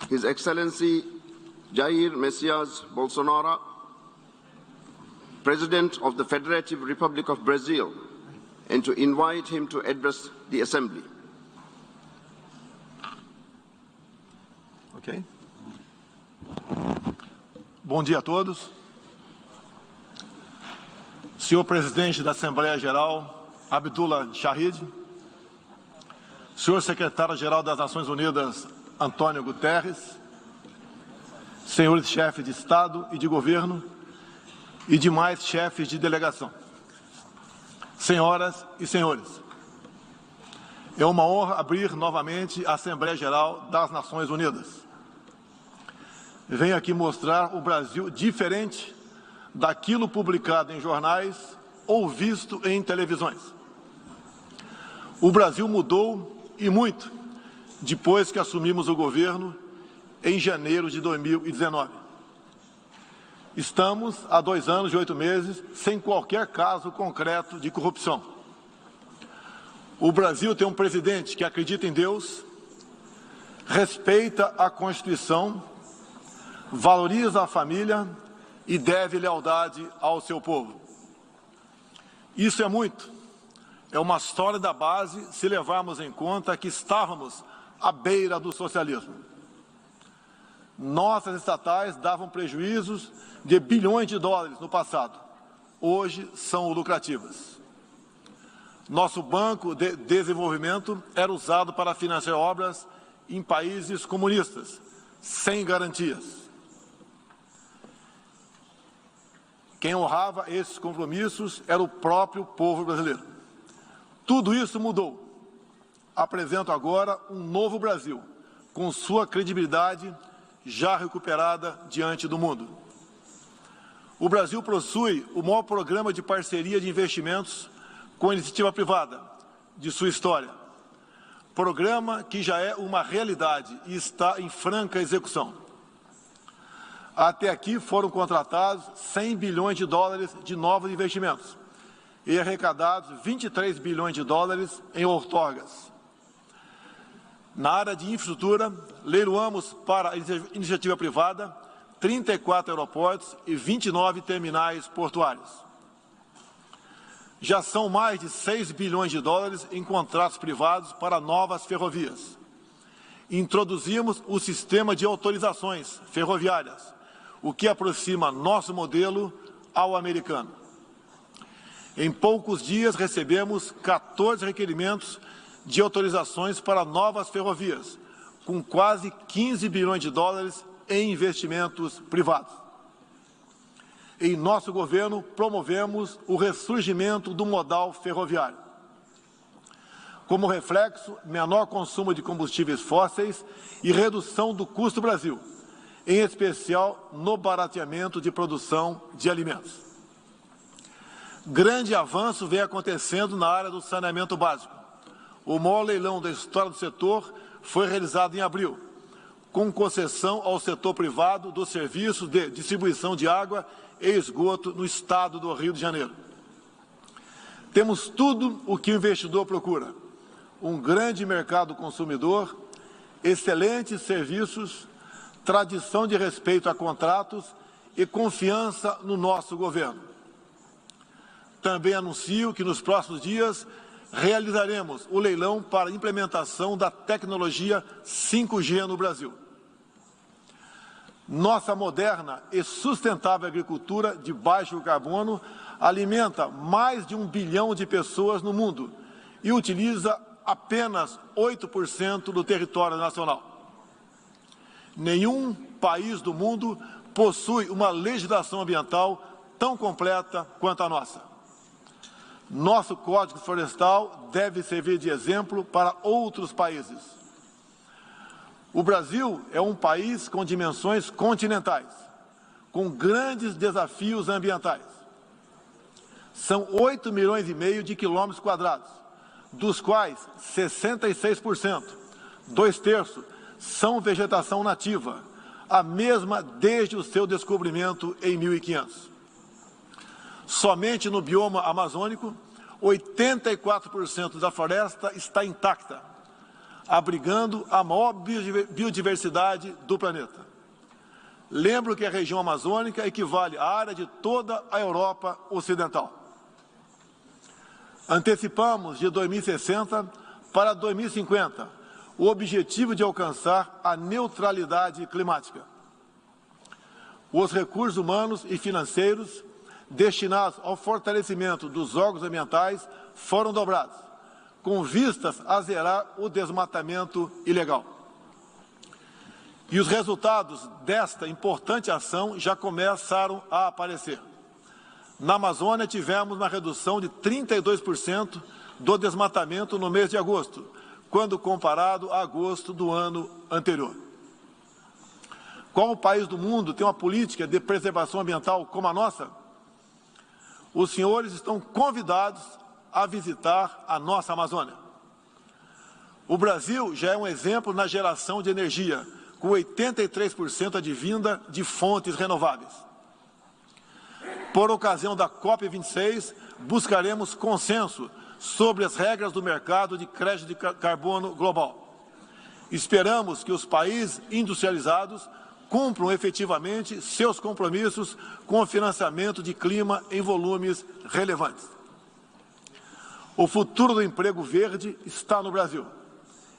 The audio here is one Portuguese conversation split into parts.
His Excellency Jair Messias Bolsonaro, President of the Federative Republic of Brazil, and to invite him to address the Assembly. Ok. Bom dia a todos. Senhor Presidente da Assembleia Geral, Abdullah Shahid, Senhor Secretário-Geral das Nações Unidas, Antônio Guterres, senhores chefes de Estado e de Governo e demais chefes de delegação, senhoras e senhores, é uma honra abrir novamente a Assembleia Geral das Nações Unidas. Venho aqui mostrar o Brasil diferente daquilo publicado em jornais ou visto em televisões. O Brasil mudou e muito depois que assumimos o governo em janeiro de 2019. Estamos há 2 anos e 8 meses sem qualquer caso concreto de corrupção. O Brasil tem um presidente que acredita em Deus, respeita a Constituição, valoriza a família e deve lealdade ao seu povo. Isso é muito. É uma história da base se levarmos em conta que estávamos à beira do socialismo. Nossas estatais davam prejuízos de bilhões de dólares no passado. Hoje são lucrativas. Nosso Banco de Desenvolvimento era usado para financiar obras em países comunistas, sem garantias. Quem honrava esses compromissos era o próprio povo brasileiro. Tudo isso mudou. Apresento agora um novo Brasil, com sua credibilidade já recuperada diante do mundo. O Brasil possui o maior programa de parceria de investimentos com a iniciativa privada de sua história. Programa que já é uma realidade e está em franca execução. Até aqui foram contratados 100 bilhões de dólares de novos investimentos e arrecadados 23 bilhões de dólares em outorgas. Na área de infraestrutura, leiloamos para a iniciativa privada 34 aeroportos e 29 terminais portuários. Já são mais de 6 bilhões de dólares em contratos privados para novas ferrovias. Introduzimos o sistema de autorizações ferroviárias, o que aproxima nosso modelo ao americano. Em poucos dias recebemos 14 requerimentos de autorizações para novas ferrovias, com quase 15 bilhões de dólares em investimentos privados. Em nosso governo, promovemos o ressurgimento do modal ferroviário. Como reflexo, menor consumo de combustíveis fósseis e redução do custo do Brasil, em especial no barateamento de produção de alimentos. Grande avanço vem acontecendo na área do saneamento básico. O maior leilão da história do setor foi realizado em abril, com concessão ao setor privado do serviço de distribuição de água e esgoto no estado do Rio de Janeiro. Temos tudo o que o investidor procura: um grande mercado consumidor, excelentes serviços, tradição de respeito a contratos e confiança no nosso governo. Também anuncio que nos próximos dias realizaremos o leilão para a implementação da tecnologia 5G no Brasil. Nossa moderna e sustentável agricultura de baixo carbono alimenta mais de 1 bilhão de pessoas no mundo e utiliza apenas 8% do território nacional. Nenhum país do mundo possui uma legislação ambiental tão completa quanto a nossa. Nosso Código Florestal deve servir de exemplo para outros países. O Brasil é um país com dimensões continentais, com grandes desafios ambientais. São 8,5 milhões de quilômetros quadrados, dos quais 66%, 2/3, são vegetação nativa, a mesma desde o seu descobrimento em 1500. Somente no bioma amazônico, 84% da floresta está intacta. abrigando a maior biodiversidade do planeta. Lembro que a região amazônica equivale à área de toda a Europa Ocidental. Antecipamos de 2060 para 2050 o objetivo de alcançar a neutralidade climática. Os recursos humanos e financeiros destinados ao fortalecimento dos órgãos ambientais foram dobrados, com vistas a zerar o desmatamento ilegal. E os resultados desta importante ação já começaram a aparecer. Na Amazônia, tivemos uma redução de 32% do desmatamento no mês de agosto, quando comparado a agosto do ano anterior. Qual país do mundo tem uma política de preservação ambiental como a nossa? Os senhores estão convidados a visitar a nossa Amazônia. O Brasil já é um exemplo na geração de energia, com 83% advinda de fontes renováveis. Por ocasião da COP26, buscaremos consenso sobre as regras do mercado de crédito de carbono global. Esperamos que os países industrializados cumpram efetivamente seus compromissos com o financiamento de clima em volumes relevantes. O futuro do emprego verde está no Brasil.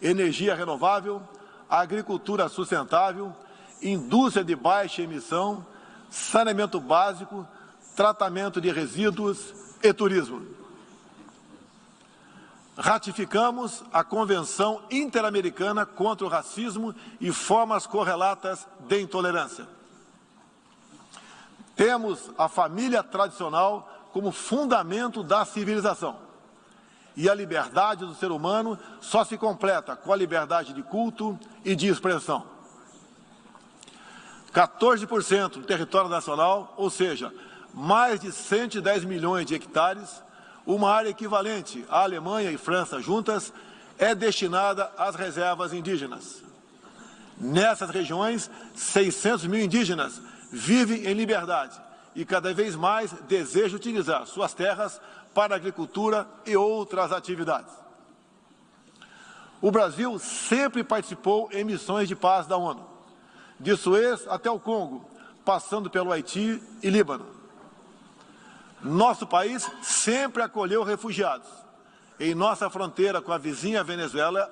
Energia renovável, agricultura sustentável, indústria de baixa emissão, saneamento básico, tratamento de resíduos e turismo. Ratificamos a Convenção Interamericana contra o Racismo e formas correlatas de intolerância. Temos a família tradicional como fundamento da civilização. E a liberdade do ser humano só se completa com a liberdade de culto e de expressão. 14% do território nacional, ou seja, mais de 110 milhões de hectares, uma área equivalente à Alemanha e França juntas, é destinada às reservas indígenas. Nessas regiões, 600 mil indígenas vivem em liberdade e cada vez mais desejam utilizar suas terras para a agricultura e outras atividades. O Brasil sempre participou em missões de paz da ONU, de Suez até o Congo, passando pelo Haiti e Líbano. Nosso país sempre acolheu refugiados. Em nossa fronteira com a vizinha Venezuela,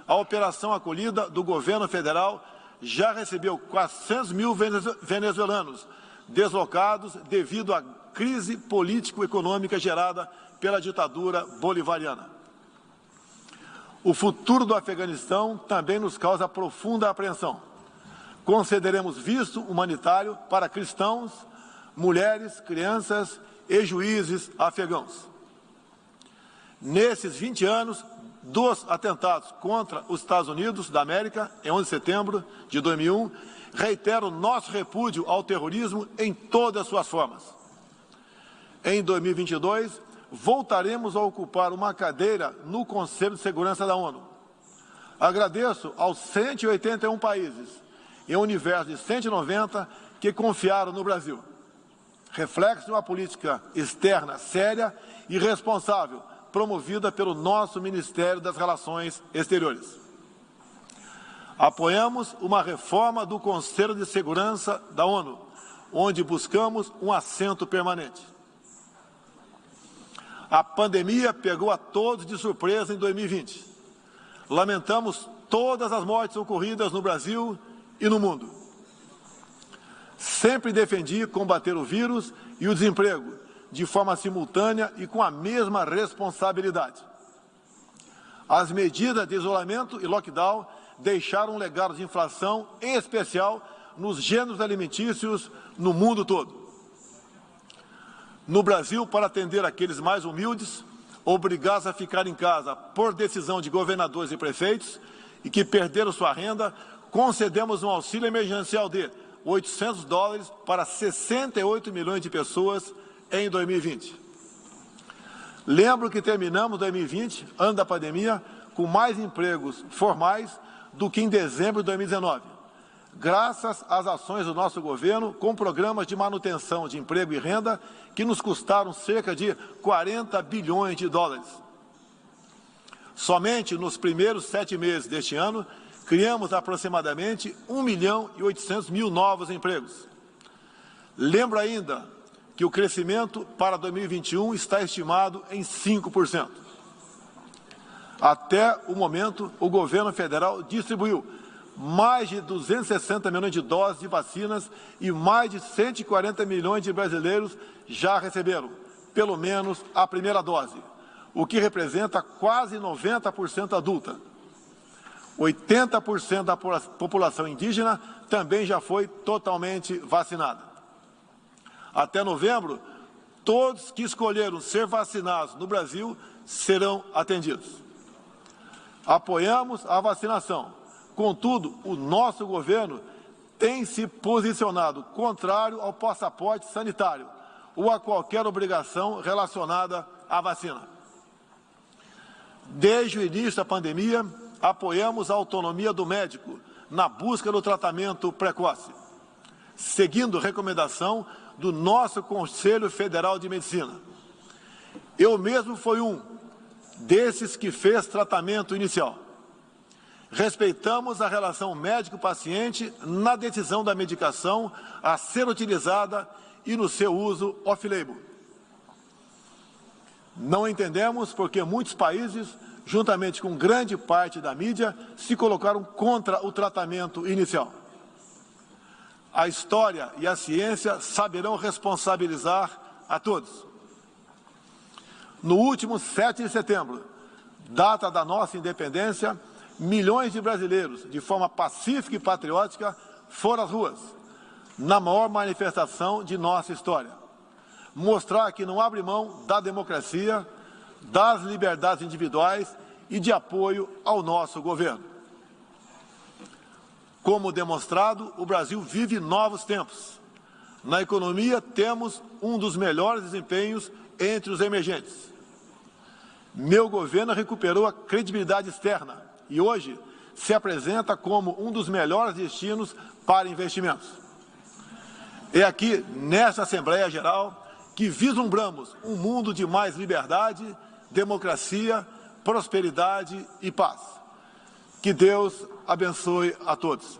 a operação acolhida do governo federal já recebeu 400 mil venezuelanos deslocados devido à crise político-econômica gerada pela ditadura bolivariana. O futuro do Afeganistão também nos causa profunda apreensão. Concederemos visto humanitário para cristãos, mulheres, crianças e juízes afegãos. Nesses 20 anos dos atentados contra os Estados Unidos da América, em 11 de setembro de 2001, reitero nosso repúdio ao terrorismo em todas as suas formas. Em 2022, voltaremos a ocupar uma cadeira no Conselho de Segurança da ONU. Agradeço aos 181 países, em um universo de 190, que confiaram no Brasil. Reflexo de uma política externa séria e responsável, promovida pelo nosso Ministério das Relações Exteriores. Apoiamos uma reforma do Conselho de Segurança da ONU, onde buscamos um assento permanente. A pandemia pegou a todos de surpresa em 2020. Lamentamos todas as mortes ocorridas no Brasil e no mundo. Sempre defendi combater o vírus e o desemprego de forma simultânea e com a mesma responsabilidade. As medidas de isolamento e lockdown deixaram um legado de inflação, em especial nos gêneros alimentícios no mundo todo. No Brasil, para atender aqueles mais humildes, obrigados a ficar em casa por decisão de governadores e prefeitos e que perderam sua renda, concedemos um auxílio emergencial de $800 para 68 milhões de pessoas em 2020. Lembro que terminamos 2020, ano da pandemia, com mais empregos formais do que em dezembro de 2019, graças às ações do nosso governo com programas de manutenção de emprego e renda que nos custaram cerca de 40 bilhões de dólares. Somente nos primeiros 7 meses deste ano, criamos aproximadamente 1.800.000 novos empregos. Lembro ainda que o crescimento para 2021 está estimado em 5%. Até o momento, o governo federal distribuiu mais de 260 milhões de doses de vacinas e mais de 140 milhões de brasileiros já receberam, pelo menos, a primeira dose, o que representa quase 90% adulta. 80% da população indígena também já foi totalmente vacinada. Até novembro, todos que escolheram ser vacinados no Brasil serão atendidos. Apoiamos a vacinação. Contudo, o nosso governo tem se posicionado contrário ao passaporte sanitário ou a qualquer obrigação relacionada à vacina. Desde o início da pandemia, apoiamos a autonomia do médico na busca do tratamento precoce, seguindo recomendação do nosso Conselho Federal de Medicina. Eu mesmo fui um desses que fez tratamento inicial. Respeitamos a relação médico-paciente na decisão da medicação a ser utilizada e no seu uso off-label. Não entendemos porque muitos países, juntamente com grande parte da mídia, se colocaram contra o tratamento inicial. A história e a ciência saberão responsabilizar a todos. No último 7 de setembro, data da nossa independência, milhões de brasileiros, de forma pacífica e patriótica, foram às ruas, na maior manifestação de nossa história. Mostrar que não abre mão da democracia, das liberdades individuais e de apoio ao nosso governo. Como demonstrado, o Brasil vive novos tempos. Na economia, temos um dos melhores desempenhos entre os emergentes. Meu governo recuperou a credibilidade externa e hoje se apresenta como um dos melhores destinos para investimentos. É aqui, nesta Assembleia Geral, que vislumbramos um mundo de mais liberdade, democracia, prosperidade e paz. Que Deus abençoe a todos.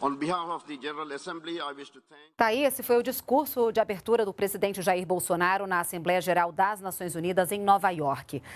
On behalf of the General Assembly, I wish to thank... Tá aí, esse foi o discurso de abertura do presidente Jair Bolsonaro na Assembleia Geral das Nações Unidas em Nova York.